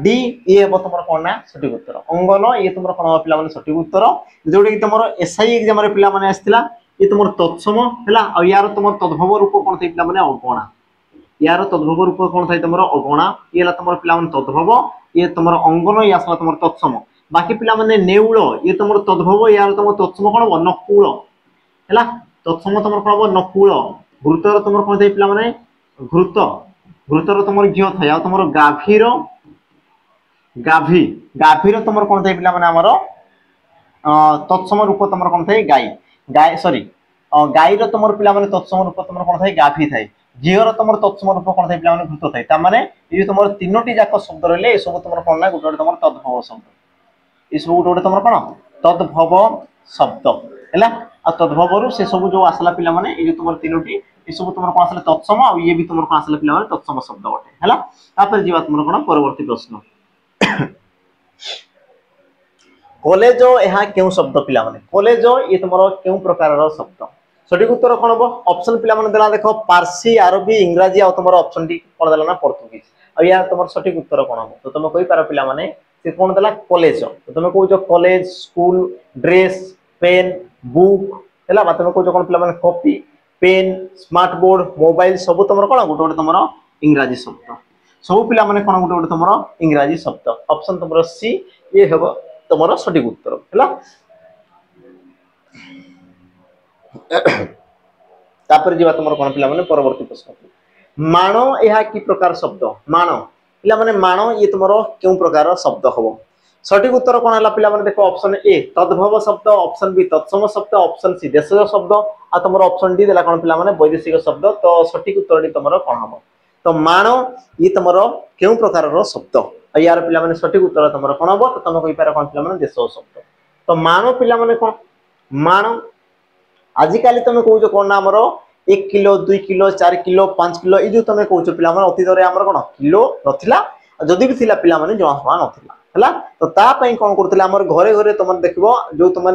डी ये हम तुम कौन ना सठिक उत्तर अंगन ये तुम कौन पिला माने सठिक उत्तर जोटा कि तुम एसआई एग्जाम रे पिला माने आस्थिला ये तुम तत्सम हैला और यार तुम तद्भव रूप कौन थे पिला माने अगणा यार तद्भव रूप कौन थे तुम अगणा ये ला तुम पिला माने तद्भव ये तुम अंगन ये आसला तुम तत्सम बाकी पिला माने नेउळ ये तुम तद्भव यार तुम तत्सम कौन हो नकुळ हैला तत्सम तुम कौन हो नकुळ घृतर तुम कौन थे पिला माने घृत घृतर तुम घी था तुम गाभीर गाभी गाभीर तुम कौन थे पिला माने हमर तत्सम रूप तुम कौन थे गाई गाय सॉरी गाईर तुम पिला माने तत्सम रूप तुम कौन थे गाभी थाए झीर तुम तत्सम रूप कौन थे पिला माने भूत थाए तार माने ये तुम तीनोटी जाक शब्द रहिले ए सब तुम कौन ना गोटे तुम तद्भव शब्द ये सब गोटे गोटे तुम कौन तद्भव शब्द है आ तद्भव से सब जो आसला पिला माने ये तुम तीनोटी ये सब तुम कौन आसला तत्सम आ ये भी तुम कौन आसला पिला माने तत्सम शब्द गोटे है तापर जीवा तुम कौन परवर्ती प्रश्न कॉलेज यहाँ क्यों शब्द पिला माने कॉलेज ये तुम क्यों प्रकार शब्द सठिक उत्तर कौन हम ऑप्शन पिला माने देला देखो पारसी अरबी इंग्राजी आ तुम ऑप्शन टी कौन देला ना पोर्तुगीज आ या तुम सठिक उत्तर कौन हम तो तुम कहि पार पिला माने से कौन देला कॉलेज तो तुम कहू college school dress pen book हैला बा तुम कहू कौन पिला माने copy pen smart board mobile सब तुम कौन गोटे गोटे तुम इंग्राजी शब्द सब पिला माने कौन गोटे गोटे तुम इंग्राजी शब्द ऑप्शन तुम सी ये हेबो तुम सठिक उत्तर है तापर जीवा तुम कौन पिला माने परवर्ती प्रश्न माण यह कि प्रकार शब्द माण पिला माने माण ये तुम क्यों प्रकार शब्द हम सठिक उत्तर कौन है पिला माने देखो ऑप्शन ए तद्भव शब्द ऑप्शन बी तत्सम शब्द ऑप्शन सी देशज शब्द आ तुम ऑप्शन डी देला कौन पिला माने वैदेशिक शब्द तो सठिक उत्तर डी तुम कौन हम तो माण ये तुम क्यों प्रकार शब्द यार पिला माने सठिक उत्तर तुम कौन हम तो तुम कहि पार कौन पिला माने देशज शब्द तो माण पिला माने कौन माण आजिकाली तुम कौच कौन ना आमर 1 किलो 2 किलो 4 किलो 5 किलो ये जो तुम कौच पिला माने अतीत रे आमर कौन किलो नथिला जदि भी थिला पिला माने जमा समा नथिला हला तो ता पई कौन करथिला आमर घरे घरे तुम देखबो जो तुम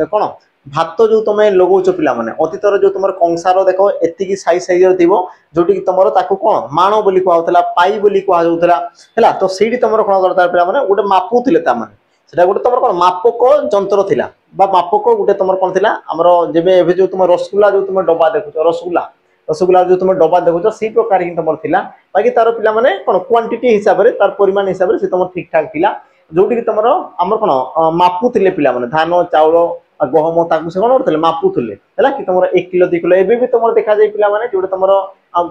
कौन भात जो तुम लगौच पिला माने अतीत रे जो तुम कंसार देखो एतिकी साइज साइज रे थिबो जोटी कि तुम ताकू कौन माण बोली कहउतला पाई बोली कह जाउतला हला तो सेठी तुम कौन करता पिला माने गोटे मापुथिले ता माने सेटा गोटे तुम कौन मापक जंत्र थिला बा मापक गोटे तुम कौन थिला हमर जेबे एबे जो तुम रसगुल्ला जो तुम डब्बा देखुछ रसगुल्ला रसगुल्ला जो तुम डब्बा देखुछ सी प्रकार ही तुम थिला बाकी तार पिला माने कौन क्वांटिटी हिसाब रे तार परिमाण हिसाब रे से तुम ठीक ठाक थिला जोटी कि तुमर हमर कौन मापुथिले पिला माने धान चाउल गहम ताकू से कौन करथिले मापुथिले हैला कि तुमर 1 किलो 2 किलो एबे भी तुमर देखा जाय पिला माने जोटे तुमर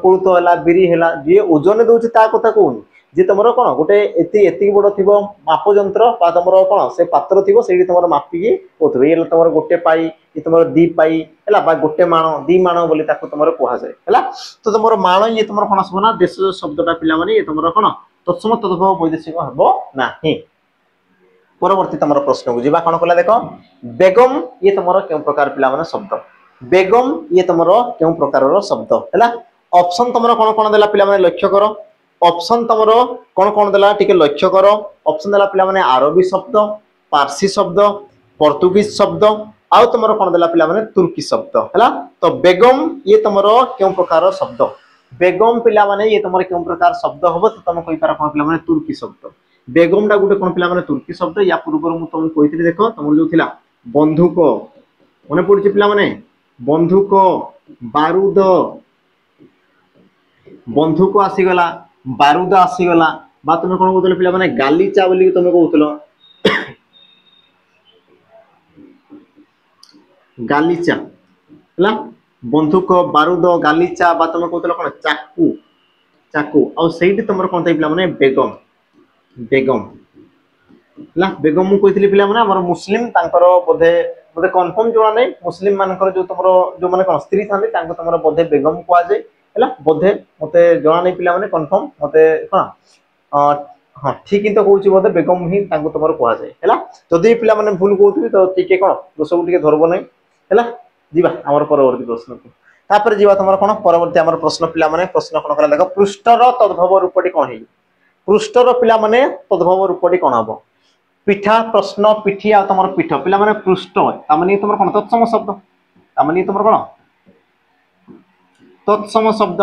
कोळथ हैला बिरी हैला जे ओजन दोछि ता कथा कोनी जे तुमर कौन गोटे एति बड़ थी माप जंत्र तुम कौन से पात्र थी से तुम मापिकी कौन ये तुम गोटे पाई ये तुम 2 पाई है गोटे माण 2 माण बोली तुम कह जाए है तो तुम माण ये तुम कौन आसब ना देश शब्दटा पिला माने ये तुम कौन तत्सम तद्भव वैदेशिक हम ना परवर्ती तुम प्रश्न को जीवा कौन कला देख बेगम ये तुम क्यों प्रकार पिला माने शब्द बेगम ये तुम क्यों प्रकार शब्द है ऑप्शन तुम कौन कौन देला पिला माने लक्ष्य कर ऑप्शन तुम कौन कौन देला टिके लक्ष्य कर ऑप्शन देला पिला माने अरबी शब्द पारसी शब्द पोर्तुगीज शब्द आउ तुम कौन देला पिला माने तुर्की शब्द है तो बेगम ये तुम क्यों प्रकार शब्द बेगम पिला माने ये तुम क्यों प्रकार शब्द हम तो तुम कहि पार कौन पिला माने तुर्की शब्द बेगम टा गोटे कौन पिला माने तुर्की शब्द या पूर्व मु तुम कहि देख तुम जो थिला बंधुक मने पड़छि पिला माने बंधुक बारूद बंधुक आसीगला बारूद आसीगला बा तुम कौन कहते पिला माने गालीचा बोली तुम कहूल गालीचा है बंधुक बारूद गालीचा बा तुम कहते कौन चाकू चाकू आ सही तुम कौन पिला माने बेगम बेगम है बेगम मु कही पिला माने हमर मुस्लिम तांकर बोधे बोधे कन्फर्म जोड़ा नहीं मुस्लिम मानकर जो तुम जो माने कौन स्त्री थांती तांको तुम बोधे बेगम कह जाए है बोधे मते जना नहीं पिला माने कन्फर्म मते कौन हाँ ठीक ही तो कहूँ बोधे बेगम ही तुम कह जाए है जदि पिला माने भूल कहते तो टिके कौन दोष को टिके धरब नहीं है जीवा आमर परवर्ती प्रश्न को तापर जीवा तुम कौन परवर्ती आमर प्रश्न पिला माने प्रश्न कौन कला देख पृष्ठर तद्भव रूपटी कौन है पृष्ठर पिला माने तद्भव रूपटी कौन हम पिठा प्रश्न पिठी आ तुम पीठ पिला माने पृष्ठ तामाने तुम कौन तत्सम शब्द तामाने तुम कौन तत्सम शब्द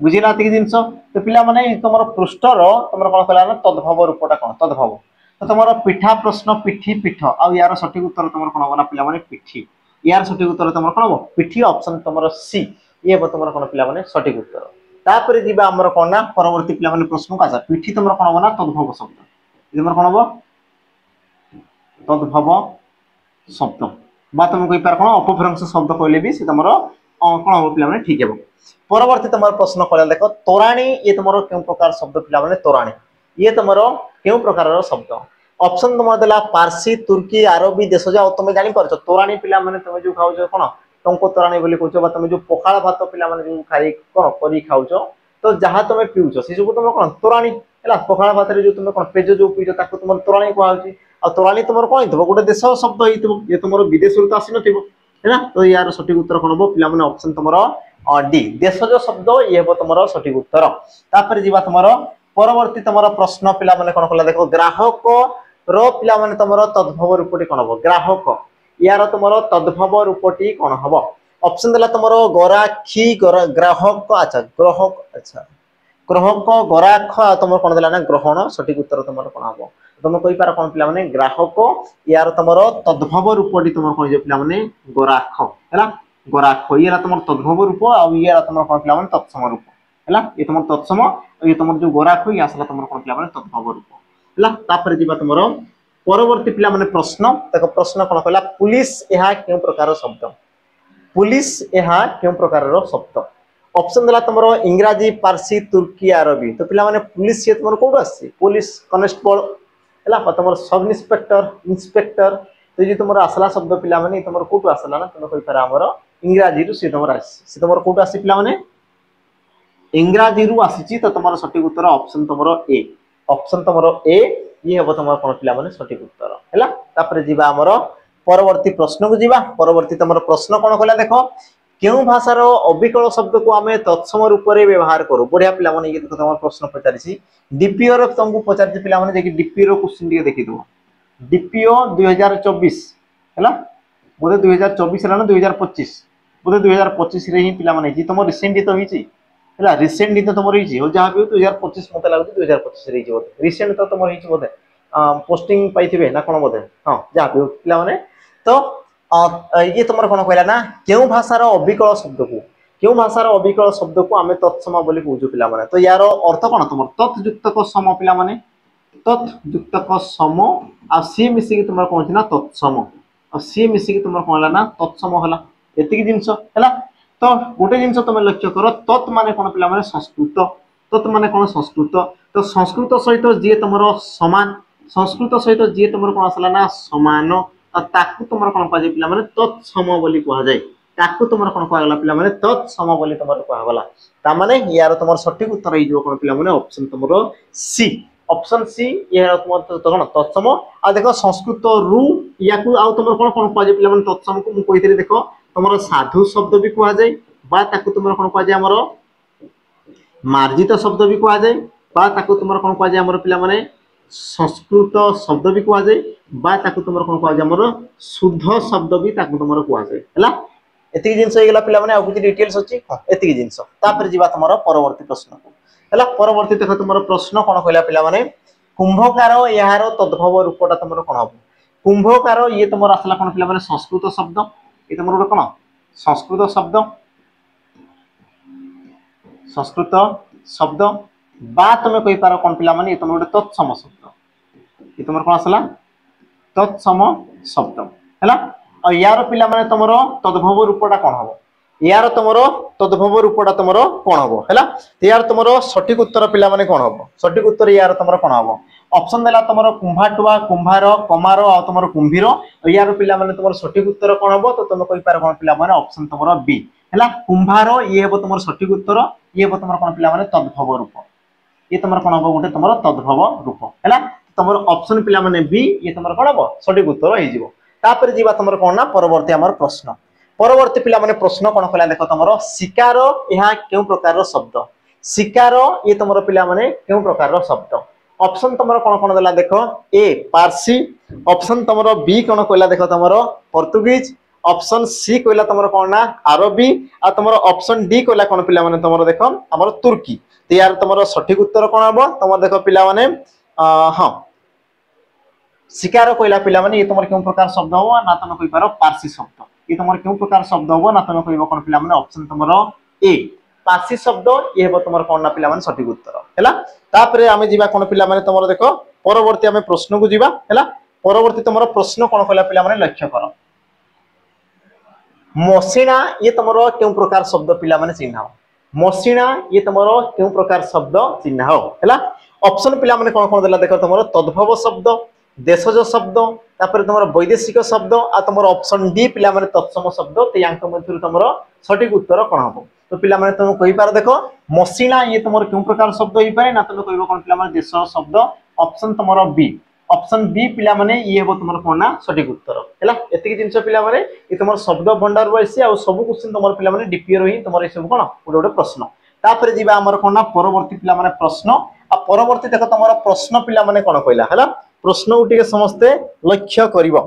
बुझिला एतिक जिनस तो पिला माने तुम पृष्ठर तुम कौन कला ना तद्भव रूपटा कौन तद्भव तो तुम पिठा प्रश्न पिठी पीठ आ यार सठिक उत्तर तुम कौन हम ना पिला माने पिठी यार सठिक उत्तर तुम कौन हम पिठी ऑप्शन तुम सी ये तुम कौन पिला माने सठिक उत्तर तापर जीवा हमर कौन ना परवर्ती पिला माने प्रश्न का पिठी तुम कौन हम ना तद्भव शब्द तुम कौन हम तद्भव शब्द बा तुम कहि पार कौन अपभ्रंश शब्द कहले भी से तुम कौन हम पिला माने ठीक है परवर्ती तुम प्रश्न कला देख तोराणी ये तुम क्यों प्रकार शब्द पिला माने तोराणी ये तुम क्यों प्रकार शब्द ऑप्शन तुम देला पारसी तुर्की अरबी देश जाओ तुम जानि परछ तोराणी पिला माने तुम जो खाउछ कोन टंको तोराणी बोली कहउछ बा तुम जो पखाळ भात पिला माने जो खाई कोन करी खाउछ तो जहाँ तुम पीउछ से सब तुम कोन तोराणी हैला पखाळ भात रे जो तुम कोन पेज जो पीउछ ताको तुम तोराणी कहउछ आ तोराणी तुम कोन हितबो गोटे देश शब्द हितबो ये तुम विदेश रु तो आसी नथिबो हैला तो यार सठिक उत्तर कोन हो पिला माने ऑप्शन तुम डी देशज शब्द ये हे तुम सठिक उत्तर तापर जीवा तुम परवर्ती तुम प्रश्न पिला माने कोन कला देखो ग्राहक रो पिला माने तुम तद्भव रूपटी कोन हो ग्राहक यार तुम तद्भव रूपटी कोन हो ऑप्शन देला तुम गराखी ग्राहक अच्छा ग्राहक अच्छा ग्राहक गराख तुम कोन देला ना ग्रहण सठिक उत्तर तुम कोन हो तुम कहि पार कोन पिला माने ग्राहक यार तुम तद्भव रूपटी तुम कोन जे पिला माने गराख हैला गराख ये तुम तद्भव रूप आ ये तुम कोन पिला माने तत्सम रूप हैला ये तुम तत्सम ये तुम जो गराख ये आसला तुम कोन पिला माने तद्भव रूप हैला तापर जीवा तुम परवर्ती पिला माने प्रश्न देखो प्रश्न कोन कहला पुलिस यहा केउ प्रकार शब्द पुलिस यहा केउ प्रकार शब्द ऑप्शन देला तुम इंग्राजी पारसी तुर्की अरबी तो पिला माने पुलिस ये तुम कोड आसी पुलिस कांस्टेबल हैला तुम सब इंस्पेक्टर इंस्पेक्टर तो जे तुम आसला शब्द पिला माने तुम कोड आसला ना तुम कहि पार हमर इंग्राजी रु से तुम आसी से तुम कोड आसी पिला माने इंग्राजी रु आसी तो तुम सठिक उत्तर ऑप्शन तुम ए ऑप्शन तुम ए ये हम तुम कोन पिला माने सठिक उत्तर हैला तापर जीवा हमर परवर्ती प्रश्न को जीवा परवर्ती तुम प्रश्न कोन कहला देखो केउ भाषार अविकल शब्द को आमे तत्सम रूप रे व्यवहार करू बढ़िया पिला माने ये देखो तुम प्रश्न पचारिछि डीपीओ रो तुमको पचारिछि पिला माने जे डीपीओ रो क्वेश्चन दिए देखि दो डीपीओ 2024 हैला बोले 2024 रा ना 2025 बोले 2025 रे ही पिला माने जी तुम रिसेंटली तो हिची हैला रिसेंटली तो तुम हिची हो जहां भी 2025 मते लागु 2025 रे हिची बोले रिसेंट तो तुम हिची बोले पोस्टिंग पाइथिबे ना कोन बोले हां जहां भी पिला माने तो ये तुम कोन कहला ना केउ भाषार अविकल शब्द को केउ भाषार अविकल शब्द को आमे तत्सम बोली कहू पिला माने तो यार अर्थ कोन तुम तत्युक्तक सम पिला माने तत्युक्तक सम आ सी मिसी तुम कोन ना तत्सम आ सी मिसी तुम कोन ना तत्सम होला एतिकी जिंस हैला तो गोटे जिंस तुम लक्ष्य करो तत् माने कोन पिला माने संस्कृत तत् माने कोन संस्कृत तो संस्कृत सहित जे तुमरो समान संस्कृत सहित जे तुमरो कोन आसला ना समान ताकू तुम कोन कह पिला माने तत्सम बोली कह जाय ताकू तुम कोन कह गला पिला माने तत्सम बोली तुम कह गला ता माने यार तुम सठिक उत्तर ही जो कोन पिला माने ऑप्शन तुमरो सी ऑप्शन सी ये तुम तो कोन तत्सम आ देखो संस्कृत रु याकू आ तुम कोन कोन कह पिला माने तत्सम को मु कहितरी देखो तुमरो साधु शब्द भी कह जाय बा ताकू तुम कोन कह जाय हमरो मार्जित शब्द भी कह जाय बा ताकू तुम कोन कह जाय हमरो पिला माने संस्कृत शब्द भी कह जाय बा ताकू तुम कोन कह जाय हमरो शुद्ध शब्द भी ताकू तुम कह जाय हैला एतिकी जिंस हो गेला पिला माने आ कुछ डिटेल्स अछि एतिकी जिंस तापर जीवा तुमरो परवर्ती प्रश्न को हैला परवर्ती देखो तुमरो प्रश्न कोन कहला पिला माने कुंभकार यार तद्भव रूपटा तुमरो कोन हो कुंभकार ये तुमरो आसला कोन पिला माने संस्कृत शब्द ये तुमरो कोन संस्कृत शब्द बा तुम कहि पारो कोन पिला माने ये तुमरो तत्सम शब्द ये तुमरो कोन आसला तत्सम शब्द हैला और यार पिला माने तुमरो तद्भव रूपटा कोन हो यार तुमरो तद्भव रूपटा तुमरो कोन हो हैला यार तुमरो सठिक उत्तर पिला माने कोन हो सठिक उत्तर यार तुमरो कोन हो ऑप्शन देला तुमरो कुंभाटुआ कुंभार कमार आ तुमरो कुंभीर यार पिला माने तुमरो सठिक उत्तर कोन हो तो तुम कहि पारो कोन पिला माने ऑप्शन तुमरो बी हैला कुंभार ये हेबो तुमरो सठिक उत्तर ये हेबो तुमरो कोन पिला माने तद्भव रूप ये तुमरो कोन हो गोटे तुमरो तद्भव रूप हैला तुमरो ऑप्शन पिला माने बी ये तुमरो कोन हो सठिक उत्तर हे जिवो तापर जीवा तुमरो कोन ना परवर्ती हमर प्रश्न परवर्ती पिला माने प्रश्न कोन कहला देखो तुमरो शिकार यहा केउ प्रकार रो शब्द शिकार ये तुमरो पिला माने केउ प्रकार रो शब्द ऑप्शन तुमरो कोन कोन देला देखो ए पारसी ऑप्शन तुमरो बी कोन कहला देखो तुमरो पोर्तुगीज ऑप्शन सी कहला तुमरो कोन ना अरबी आ तुमरो ऑप्शन डी कहला कोन पिला माने तुमरो देखो हमरो तुर्की तो यार तुमरो सठिक उत्तर कोन हबो तुमरो देखो पिला माने हां शिकार कहला पिला माने ये तुमरो केउ प्रकार शब्द हो ना तुम कहि पारो पारसी शब्द ये तुमरो केउ प्रकार शब्द हो ना तुम कहिबो कोन पिला माने ऑप्शन तुमरो ए पारसी शब्द ये हेबो तुमरो कोन ना पिला माने सठिक उत्तर हैला तापरे आमे जीवा कोन पिला माने तुमरो देखो परवर्ती आमे प्रश्न को जीवा हैला परवर्ती तुमरो प्रश्न कोन कहला पिला माने लक्ष्य करो मसिना ये तुमरो केउ प्रकार शब्द पिला माने चिन्हाओ मसिना ये तुमरो केउ प्रकार शब्द चिन्हाओ हैला ऑप्शन पिला माने कोन कोन देला देखो तुमरो तद्भव शब्द देशज शब्द तापर तुम वैदेशिक शब्द आ तुम ऑप्शन डी पिला माने तत्सम शब्द तो यांक मध्यरु तुमरो सठिक उत्तर कोन हबो तो पिला माने तुम कहि पार देखो मसिना ये तुमरो क्यों प्रकार शब्द होई पारे ना तुम कहबो कोन पिला माने देश शब्द ऑप्शन तुमरो बी ऑप्शन बी पिला माने ये हेबो तुमरो कोन ना सठिक उत्तर हैला एतिकी जिंस पिला माने ये तुमरो शब्द भंडार रहिसी आ सब क्वेश्चन तुमरो पिला माने डीपीए रही तुमरो सब कोन गोटे प्रश्न तापर जीवा हमर कोन ना परवर्ती पिला माने प्रश्न आ परवर्ती देखो तुमरो प्रश्न पिला माने कोन कहला हैला प्रश्न को टिके समस्ते लक्ष्य करिवो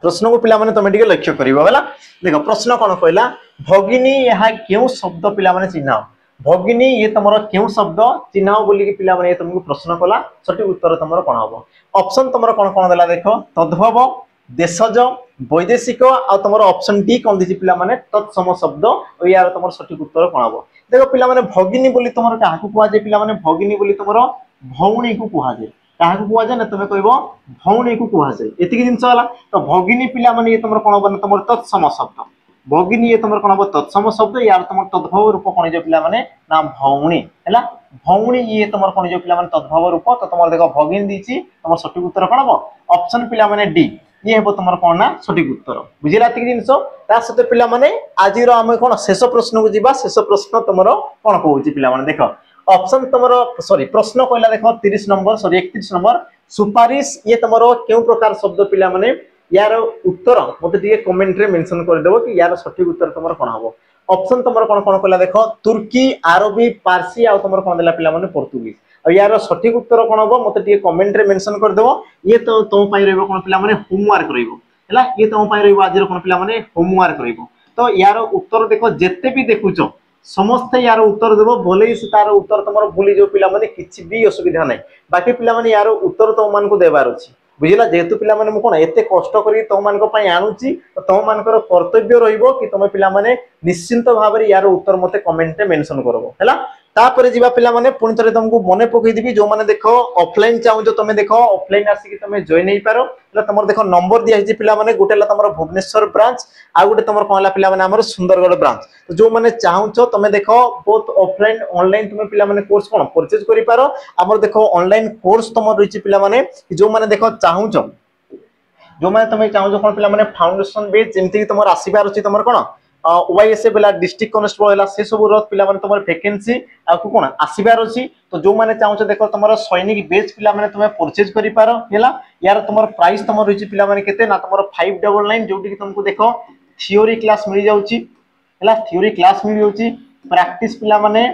प्रश्न को पिला माने तमे टिके लक्ष्य करिवो हैला देखो प्रश्न कोन कहला भगिनी यहा क्यों शब्द पिला माने चिन्ह भगिनी ये तुमरो क्यों शब्द चिन्ह बोली के पिला माने तुमको प्रश्न कला सठी उत्तर तुमरो कोन हबो ऑप्शन तुमरो कोन देला देखो तद्भव देशज वैदेशिक आ तुमरो ऑप्शन डी कोन दिछि पिला माने तत्सम शब्द ओ यार तुमरो सठी उत्तर कोन हबो देखो पिला माने भगिनी बोली तुमरो काहा को कुआ जे पिला माने भगिनी बोली तुमरो भौणी को कुआ जे काहा को कुआ जे ना तुमे कहबो भौणी को कुआ जे एतिकी जिंस वाला तो भगिनी पिला माने ये तुमरो कोन बन तुमरो तत्सम शब्द भगिनी ये तुमरो कोन तत्सम शब्द यार तुमरो तद्भव रूप कोन जे पिला माने ना भौणी हैला भौणी ये तुमरो कोन जे पिला माने तद्भव रूप तो तुमरो देखो भगिनी दीची तुमरो सठिक उत्तर कोन हबो ऑप्शन पिला माने डी ये हेबो तुमरो कोन ना सठिक उत्तर बुझिला एतिकी जिंस ता सते पिला माने आजि रो हम कोन शेष प्रश्न को जीवा शेष प्रश्न तुमरो कोन कहूची पिला माने देखो ऑप्शन तुमरो सॉरी प्रश्न कहला देखो 30 नंबर सॉरी 31 नंबर सुपारिश ये तुमरो क्यों प्रकार शब्द पिला माने यार उत्तर मते दिए कमेंट रे मेंशन कर देबो कि यार सठिक उत्तर तुमरो कोन हबो ऑप्शन तुमरो कोन कोन कहला देखो तुर्की अरबी पारसी आ तुमरो कोन देला पिला माने पोर्तुगीज आ यार सठिक उत्तर कोन हबो मते दिए कमेंट रे मेंशन कर देबो ये तो तुम पई रहबो कोन पिला माने होमवर्क रहबो हैला ये तुम पई रहबो आज रो कोन पिला माने होमवर्क रहबो तो यार उत्तर देखो जेते भी देखुचो समस्त यार उत्तर देव भले से तार उत्तर तुम भूली जो पिला माने किछि भी असुविधा नहीं बाकी पिला माने यार उत्तर तुम मान को देबार अछि बुझिला जेतु पिला माने मु कोन एते कष्ट करी तुम मान को पई आनुची तो तुम मानकर कर्तव्य रहिबो कि तुम पिला माने निश्चिंत भाव रे यार उत्तर मते कमेंट रे मेंशन करबो हैला तापर जीवा पिला माने पुणी थरे तुमको मने पकई दिबी जो माने देखो ऑफलाइन चाहू जो तुम देखो ऑफलाइन आसी कि तुम जॉइन नहीं पारो એટલે તમાર देखो नंबर दिया हिची पिला माने गोटेला तमरो भुवनेश्वर ब्रांच आ गोटे तमर कोनला पिला माने हमर सुंदरगढ़ ब्रांच तो जो माने चाहू छ तुम देखो बोथ ऑफलाइन ऑनलाइन तुम पिला माने कोर्स कोन परचेज करि पारो हमर देखो ऑनलाइन कोर्स तमर रहिची पिला माने जो माने देखो चाहू छ जो माने तुम चाहू छ कोन पिला माने फाउंडेशन बेस जेमति कि तमर आसीबार अछि तमर कोन ओवाईएसए बेला डिस्ट्रिक्ट कॉन्स्टेबल हला से सब रत पिला माने तमर वैकेंसी आ को कोन आसीबार अछि तो जो माने चाहू छ देखो तमर सैनिक बेच पिला माने तुम परचेज करि पारो हैला यार तमर प्राइस तमर रहिची पिला माने केते ना तमर 599 जोटी कि तुमको देखो थ्योरी क्लास मिल जाउची हैला थ्योरी क्लास मिल जाउची प्रैक्टिस पिला माने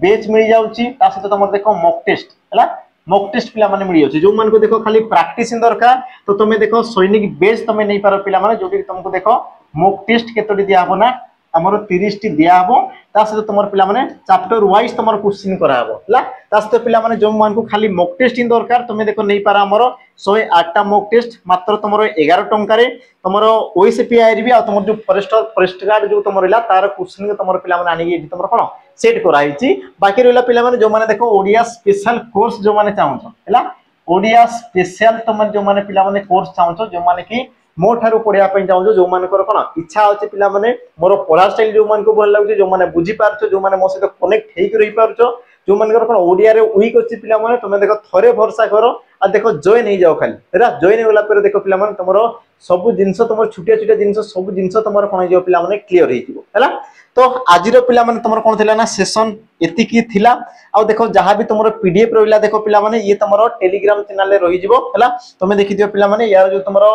बेच मिल जाउची ता सहित तमर देखो मॉक टेस्ट हैला मॉक टेस्ट पिला माने मिल जाउची जो मान को देखो खाली प्रैक्टिस दरकार तो तुम देखो सैनिक बेच तुम नहीं पारो पिला माने जोटी कि तुमको देखो मॉक टेस्ट केतोडी दिया हबो ना हमरो 30 टी दिया हबो ता सहित तुमर पिला माने चैप्टर वाइज तुमर क्वेश्चन करा हबो हला ता सहित पिला माने जो मान को खाली मॉक टेस्ट इन दरकार तुम देखो नहीं पारा हमरो 108 टा मॉक टेस्ट मात्र तुमरो 11 टंका रे तुमरो ओएसपीआई रे भी आ तुमर जो फॉरेस्ट गार्ड जो तुमर इला तार क्वेश्चन के तुमर पिला माने आनी तुमर कोन सेट करा हिची बाकी रहला पिला माने जो माने देखो ओडिया स्पेशल कोर्स जो माने चाहू छ हला ओडिया स्पेशल तुमर जो माने पिला माने कोर्स चाहू छ जो माने की मो ठारू पढ़िया पई चाहू जो मानकर कोन इच्छा अछि पिला माने मोर पढ़ा स्टाइल जो मान को भल लागु जो माने बुझी पारछो जो माने मो से कनेक्ट हेक रही पारछो जो मानकर कोन ओडिया रे वीक अछि पिला माने तुमे देखो थरे भरोसा करो आ देखो जॉइन हो जाओ खाली हेरा जॉइन होला पर देखो पिला माने तमरो सब जिंस तमर छुटिया छुटिया जिंस सब जिंस तमर कोन जो पिला माने क्लियर हे जिवो हैला तो आज रो पिला माने तमर कोन थिला ना सेशन एतिकी थिला आ देखो जहां भी तमरो पीडीएफ रहिला देखो पिला माने ये तमरो टेलीग्राम चैनल रे रहि जिवो हैला तुमे देखि दियो पिला माने यार जो तमरो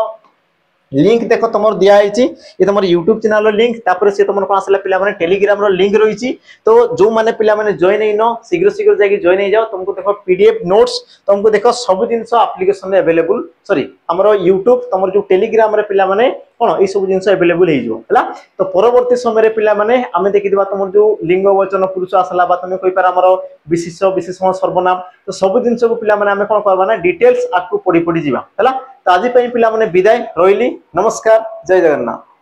लिंक देखो तुम दिया ये तुम यूट्यूब चैनल लिंक तापर से तुम कौन आसला पिला माने टेलीग्राम रो लिंक रही तो जो माने पिला माने जॉइन हैनो शीघ्र शीघ्र जाके जॉइन हो जाओ तुमको देखो पीडीएफ नोट्स तुमको देखो सब जिंस एप्लिकेशन रे अवेलेबल सॉरी हमरो यूट्यूब तुम जो टेलीग्राम रे पिला माने कोन ए सब जिंस अवेलेबल हे जो हला तो परवर्ती समय रे पिला माने हमें देखि दिबा तुम जो लिंग वचन पुरुष आसला बा तुम कोइ पार हमरो विशेषण सर्वनाम तो सब जिंस को पिला माने हमें कोन करबा ना डिटेल्स आपको पढी पढी जीवा हला तो आज पिला माने विदाय रहिली नमस्कार जय जगन्नाथ।